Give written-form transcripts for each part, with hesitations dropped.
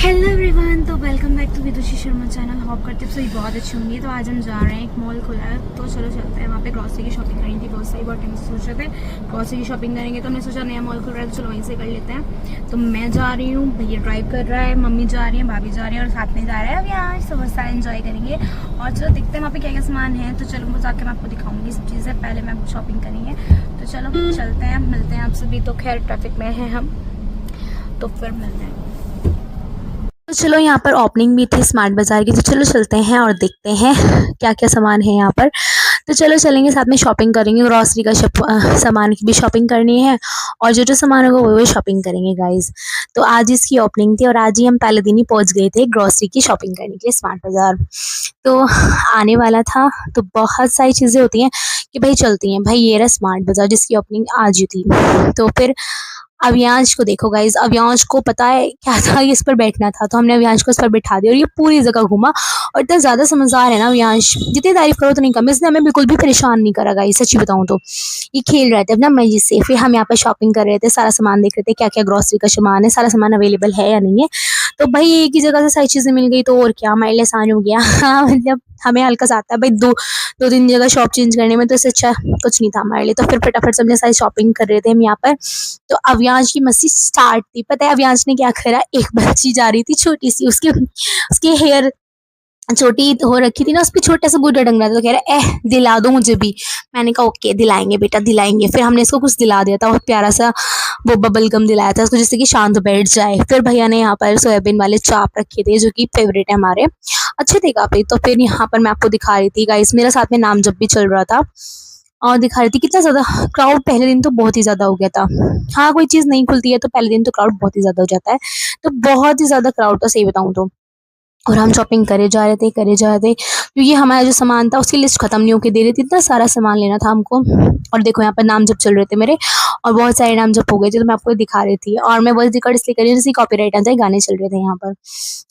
Hello everyone, तो welcome back to Vidushi Sharma channel. Hope करते सभी बहुत अच्छी होंगी। तो आज हम जा रहे हैं, एक मॉल खुला है तो चलो चलते हैं। वहाँ पे ग्रॉसरी की शॉपिंग करनी थी, बहुत सारी बहुत टाइम से सोच रहे थे ग्रॉसरी की शॉपिंग करेंगे, तो हमने सोचा नया मॉल खुल रहा है तो चलो वहीं से कर लेते हैं। तो मैं जा रही हूँ, भैया ड्राइव कर रहा है, मम्मी जा रही है, भाभी जा रही है और साथ में जा रहा है अभी आज। तो बहुत सारा एंजॉय करेंगे और चलो देखते हैं वहाँ पे क्या क्या सामान है। तो चलो वो जाके मैं आपको दिखाऊंगी सब चीज़ें, पहले मैं शॉपिंग करेंगे। तो चलो चलते हैं, मिलते हैं आप सभी। तो खैर ट्रैफिक में है हम, तो फिर मिलते हैं। तो चलो यहाँ पर ओपनिंग भी थी स्मार्ट बाजार की, तो चलो चलते हैं और देखते हैं क्या क्या सामान है यहाँ पर। तो चलो चलेंगे, साथ में शॉपिंग करेंगे, ग्रॉसरी का सामान की भी शॉपिंग करनी है और जो जो सामान होगा वो शॉपिंग करेंगे गाइज। तो आज इसकी ओपनिंग थी और आज ही हम पहले दिन ही पहुँच गए थे ग्रॉसरी की शॉपिंग करने के लिए स्मार्ट बाजार। तो आने वाला था, तो बहुत सारी चीज़ें होती हैं कि भाई चलती हैं। भाई ये रहा स्मार्ट बाजार जिसकी ओपनिंग आज ही थी। तो फिर अवियांश को देखो गाइज, अवियांश को पता है क्या था, इस पर बैठना था, तो हमने अवियांश को इस पर बैठा दिया और ये पूरी जगह घूमा। और इतना ज़्यादा समझदार है ना अवियांश, जितनी तारीफ करो तो नहीं कम। इसने हमें बिल्कुल भी परेशान नहीं करा गाइज, सच्ची बताऊँ तो। ये खेल रहे थे अपना मजे से, फिर हम यहाँ पर शॉपिंग कर रहे थे, सारा सामान देख रहे थे क्या क्या ग्रॉसरी का सामान है, सारा सामान अवेलेबल है या नहीं है। तो भाई एक ही जगह से सारी चीज़ें मिल गई, तो और क्या हमारे लिए आसान हो गया। हाँ मतलब हमें हल्का सा आता है भाई, दो दो तीन जगह शॉप चेंज करने में, तो इससे अच्छा कुछ नहीं था हमारे लिए। तो फिर फटाफट से हमने सारी शॉपिंग कर रहे थे हम यहाँ पर। तो अवियांश की मस्ती स्टार्ट थी। पता है अवियांश ने क्या करा, एक बच्ची जा रही थी छोटी सी, उसके उसके हेयर छोटी हो रखी थी ना, उस पर छोटा सा गुड्डा टंग रहा था, तो कह रहा है दिला दो मुझे भी। मैंने कहा ओके दिलाएंगे बेटा दिलाएंगे। फिर हमने इसको कुछ दिला दिया था, और प्यारा सा वो बबल गम दिलाया था उसको, जिससे कि शांत बैठ जाए। फिर भैया ने यहाँ पर सोयाबीन वाले चाप रखे थे जो कि फेवरेट है हमारे, अच्छे थे काफी। तो फिर यहाँ पर मैं आपको दिखा रही थी गाइस, मेरा साथ में नाम जब भी चल रहा था और दिखा रही थी कितना ज्यादा क्राउड पहले दिन तो बहुत ही ज्यादा हो गया था। हाँ कोई चीज नहीं खुलती है तो पहले दिन तो क्राउड बहुत ही ज्यादा हो जाता है, तो बहुत ही ज्यादा क्राउड था सही बताऊं तो। और हम शॉपिंग करे जा रहे थे क्योंकि हमारा जो सामान था उसकी लिस्ट खत्म नहीं होके दे रही थी, इतना सारा सामान लेना था हमको। और देखो यहाँ पर नाम जब चल रहे थे मेरे, और बहुत सारे नाम जब हो गए थे, तो मैं आपको दिखा रही थी। और मैं वॉइस रिकॉर्ड इसलिए कर रही हूँ जैसे कॉपीराइट आ जाए, गाने चल रहे थे यहाँ पर।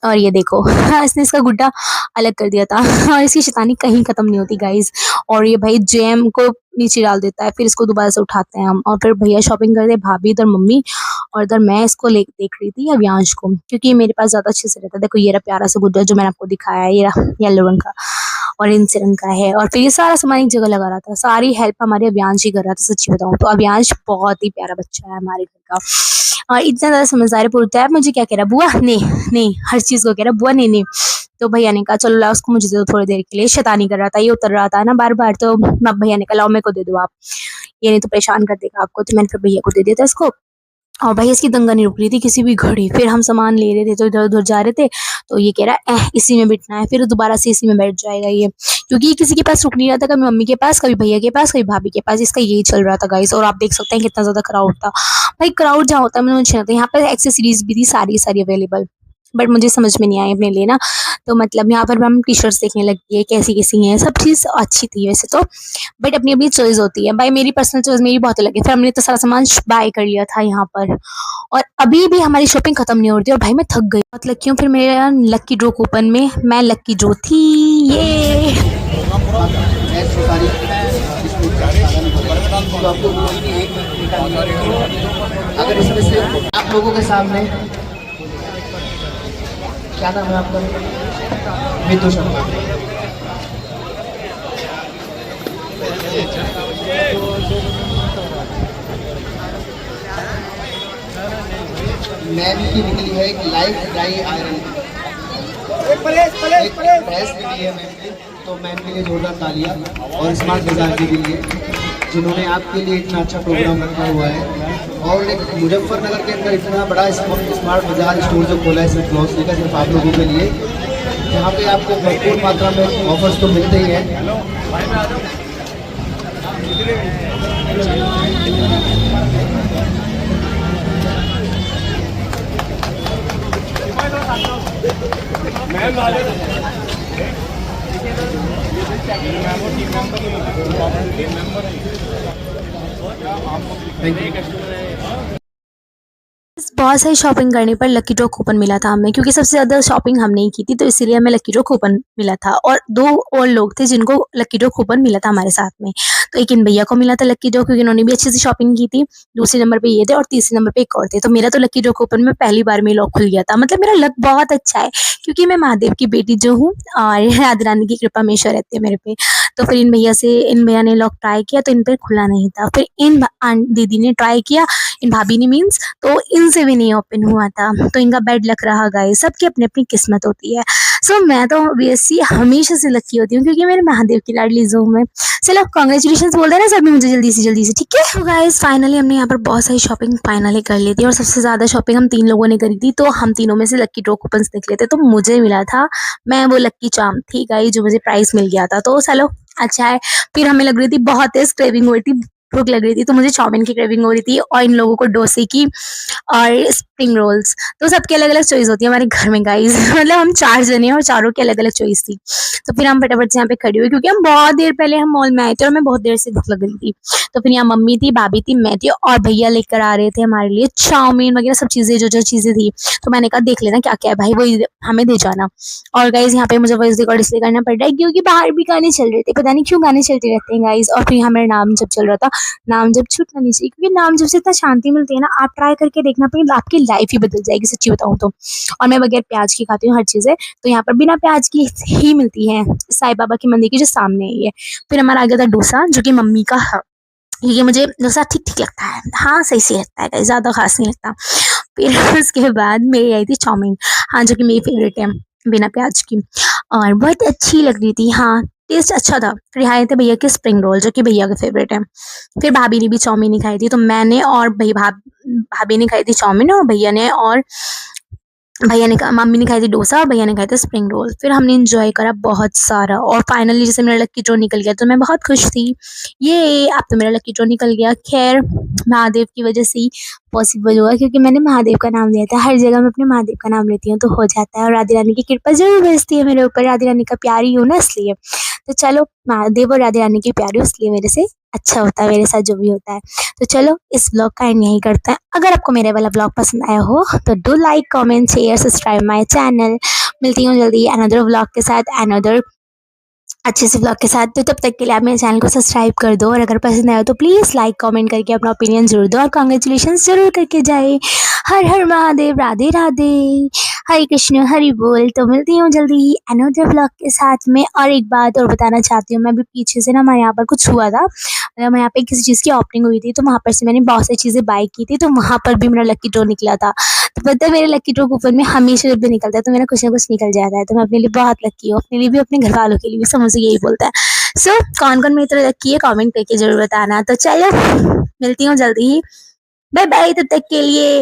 और ये देखो इसने इसका गुड्डा अलग कर दिया था। और इसकी शैतानी कहीं खत्म नहीं होती गाइज। और ये भाई जैम को नीचे डाल देता है, फिर इसको दोबारा से उठाते हैं हम। और फिर भैया शॉपिंग करते, भाभी इधर मम्मी, और इधर मैं इसको ले देख रही थी अवियांश को, क्योंकि ये मेरे पास ज्यादा अच्छे से रहता है। देखो ये रहा प्यारा सा गुड्डा जो मैंने आपको दिखाया है, ये रहा येलो रंग का, ऑरेंज रंग का है। और फिर ये सारा सामान एक जगह लगा रहा था, सारी हेल्प हमारे अवियांश ही कर रहा था सच्ची बताऊं तो। अवियांश बहुत ही प्यारा बच्चा है हमारे घर का, और इतना ज्यादा समझदार पूछता है मुझे क्या कह रहा है, बुआ नहीं नहीं, हर चीज को कह रहा है बुआ नहीं नहीं। तो भैया ने कहा चलो लाओ उसको मुझे दे दो थोड़ी देर के लिए, शैतानी कर रहा था, ये उतर रहा था ना बार बार। तो भैया ने कहा लाओ मेरे को दे दो आप, ये नहीं तो परेशान कर देगा आपको। तो मैंने फिर भैया को दे दिया था इसको। और भाई इसकी दंगा नहीं रुक रही थी किसी भी घड़ी। फिर हम सामान ले रहे थे तो इधर उधर जा रहे थे, तो ये कह रहा है इसी में बैठना है, फिर दोबारा से इसी में बैठ जाएगा ये, क्योंकि ये किसी के पास रुक नहीं रहा था, कभी मम्मी के पास, कभी भैया के पास, कभी भाभी के पास, इसका यही चल रहा था गाइस। और आप देख सकते हैं कितना ज्यादा क्राउड था। भाई क्राउड जहाँ होता है मुझे अच्छा लगता है। यहाँ पर एक्सेसरीज भी थी सारी सारी अवेलेबल, बट मुझे समझ में नहीं आई अपने लिए ना। तो मतलब यहाँ पर हम टी शर्ट्स देखने लगी है कैसी कैसी हैं, सब चीज़ अच्छी थी वैसे तो, बट अपनी अपनी चॉइस होती है। भाई मेरी पर्सनल चॉइस मेरी बहुत अलग है। फिर हमने तो सारा सामान बाय कर लिया था यहाँ पर, और अभी भी हमारी शॉपिंग खत्म नहीं हो रही थी। और भाई मैं थक गई, बहुत लकी हूँ। फिर मेरे लक्की ड्रॉ कूपन में मैं लक्की ड्रॉ थी, ये अगर इसमें से आप लोगों के सामने, क्या नाम है आपका? विदु शर्मा। मैम की निकली है एक लाइफ ड्राई आयरन, एक भैंस निकली है मैम की। तो मैम के लिए जोरदार तालियां, और स्मार्ट बाजार के लिए जिन्होंने आपके लिए इतना अच्छा प्रोग्राम रखा हुआ है। और एक मुजफ्फरनगर के अंदर इतना बड़ा स्मार्ट बाजार स्टोर जो खोला है सिर्फ ग्रॉसरी का, सिर्फ आप लोगों के लिए, जहाँ पे आपको भरपूर मात्रा में ऑफर्स तो मिलते ही हैं। बहुत सारी शॉपिंग करने पर लकी ड्रॉ कूपन मिला था हमें, क्योंकि सबसे ज़्यादा शॉपिंग हमने ही की थी, तो इसीलिए हमें लकी ड्रॉ कूपन मिला था। और 2 और लोग थे जिनको लकी ड्रॉ कूपन मिला था हमारे साथ में। तो एक इन भैया को मिला था लकी ड्रॉ, क्योंकि उन्होंने भी अच्छे से शॉपिंग की थी। दूसरे नंबर पे ये थे और तीसरे नंबर पे एक और थे। तो मेरा तो लकी ड्रॉ कूपन में पहली बार में लॉक खुल गया था। मतलब मेरा लक बहुत अच्छा है, क्योंकि मैं महादेव की बेटी जो हूँ और राधा रानी की कृपा हमेशा रहती है मेरे पे। तो फिर इन भैया ने लॉक ट्राई किया तो इन पे खुला नहीं था। फिर दीदी ने ट्राई किया, इन भाभी ने मीन्स, तो इनसे भी नहीं ओपन हुआ था। तो इनका बैड लक रहा गाइस, सबकी अपनी अपनी किस्मत होती है। सो मैं तो ऑब्वियसली हमेशा से लकी होती हूँ, क्योंकि मेरे महादेव की लाडली हूँ मैं। चलो कॉन्ग्रेचुलेशन बोल देना सभी मुझे जल्दी से, ठीक है। तो गाइस फाइनली हमने यहाँ पर बहुत सारी शॉपिंग फाइनली कर ली थी, और सबसे ज़्यादा शॉपिंग हम 3 लोगों ने करी थी। तो हम तीनों में से लकी ड्रॉ कूपन्स निकले थे, तो मुझे मिला था, मैं वो लकी चार्म थी गाइस जो मुझे प्राइस मिल गया था। तो चलो अच्छा है। फिर हमें लग रही थी बहुत तेज क्रेविंग हो रही थी, भूख लग रही थी, तो मुझे चाउमीन की क्रेविंग हो रही थी, और इन लोगों को डोसे की और स्प्रिंग रोल्स। तो सबकी अलग अलग चॉइस होती है हमारे घर में गाइस। मतलब हम 4 जने हैं और चारों की अलग अलग चॉइस थी। तो फिर हम फटाफट से यहाँ पे खड़ी हुई, क्योंकि हम बहुत देर पहले हम मॉल में आए थे और हमें बहुत देर से भूख लग रही थी। तो फिर यहाँ मम्मी थी, भाभी थी, मैं थी, और भैया लेकर आ रहे थे हमारे लिए चाउमीन वगैरह सब चीजें, जो जो चीजें थी। तो मैंने कहा देख लेना क्या क्या है भाई, वो हमें दे जाना। और गाइज यहाँ पे मुझे वॉइस रिकॉर्ड इसलिए करना पड़ रहा है क्योंकि बाहर भी गाने चल रहे थे, पता नहीं क्यों गाने चलते रहते हैं गाइज। और फिर यहाँ मेरा नाम जब चल रहा था, नाम जब छूटना नहीं चाहिए, क्योंकि नाम जब से इतना शांति मिलती है ना, आप ट्राई करके देखना, फिर आपकी लाइफ ही बदल जाएगी सच्ची बताऊँ तो। और मैं बगैर प्याज की खाती हूँ हर चीज़ें, तो यहाँ पर बिना प्याज की ही मिलती है, साईं बाबा के मंदिर के जो सामने है ये। फिर हमारा आ गया था डोसा, जो कि मम्मी का है, क्योंकि मुझे डोसा ठीक ठीक लगता है, हाँ सही सही लगता है, ज़्यादा खास नहीं लगता। फिर उसके बाद मेरी आई थी चाउमीन, हाँ जो कि मेरी फेवरेट है बिना प्याज की, और बहुत अच्छी लग रही थी, हाँ टेस्ट अच्छा था। फिर यहाँ आए थे भैया के स्प्रिंग रोल, जो कि भैया के फेवरेट है। फिर भाभी ने भी चाउमीन ही खाई थी, तो मैंने और भाभी ने खाई थी चाउमीन, और मम्मी ने खाई थी डोसा, और भैया ने खाए थे स्प्रिंग रोल। फिर हमने एंजॉय करा बहुत सारा, और फाइनली जैसे मेरा लकी ड्रॉ निकल गया तो मैं बहुत खुश थी। ये अब तो मेरा लकी ड्रॉ निकल गया, खैर महादेव की वजह से ही पॉसिबल हुआ, क्योंकि मैंने महादेव का नाम लिया था। हर जगह मैं अपने महादेव का नाम लेती हूँ तो हो जाता है, और राधा रानी की कृपा जरूर बरसती है मेरे ऊपर, राधा रानी का प्यारी हूँ ना इसलिए। तो चलो महादेव और राधा रानी की प्यारी हूँ, इसलिए मेरे से अच्छा होता है, मेरे साथ जो भी होता है। तो चलो इस ब्लॉग का एंड यहीं करते हैं। अगर आपको मेरे वाला ब्लॉग पसंद आया हो तो do like, comment, share, subscribe my channel. मिलती हूँ जल्दी अनदर ब्लॉग के साथ, अनदर अच्छे से ब्लॉग के साथ। तो तब तक के लिए आप मेरे चैनल को सब्सक्राइब कर दो, और अगर पसंद आया तो प्लीज़ लाइक कमेंट करके अपना ओपिनियन जरूर दो, और कॉन्ग्रेचुलेशन जरूर करके जाए। हर हर महादेव, राधे राधे, हरे कृष्ण, हरि बोल। तो मिलती हूँ जल्दी ही अनदर ब्लॉग के साथ में। और एक बात और बताना चाहती हूँ, मैं अभी पीछे से ना, हमारे यहाँ पर कुछ हुआ था, मतलब यहाँ पे किसी चीज़ की ओपनिंग हुई थी, तो वहाँ पर से मैंने बहुत सारी चीज़ें बाय की थी, तो वहाँ पर भी मेरा लकी ड्रॉ निकला था। तो पता है मेरे लकी ड्रॉ कूपन में हमेशा जब भी निकलता है तो मेरा कुछ ना कुछ निकल जाता है, तो मैं अपने लिए बहुत लकी हूँ, अपने लिए भी अपने घर वालों के लिए भी, सब मुझे यही बोलता है। सो कौन कौन मेरी तरह लकी है कमेंट करके जरूर बताना। तो चलो मिलती हूँ जल्दी ही, बाय बाय तब तक के लिए।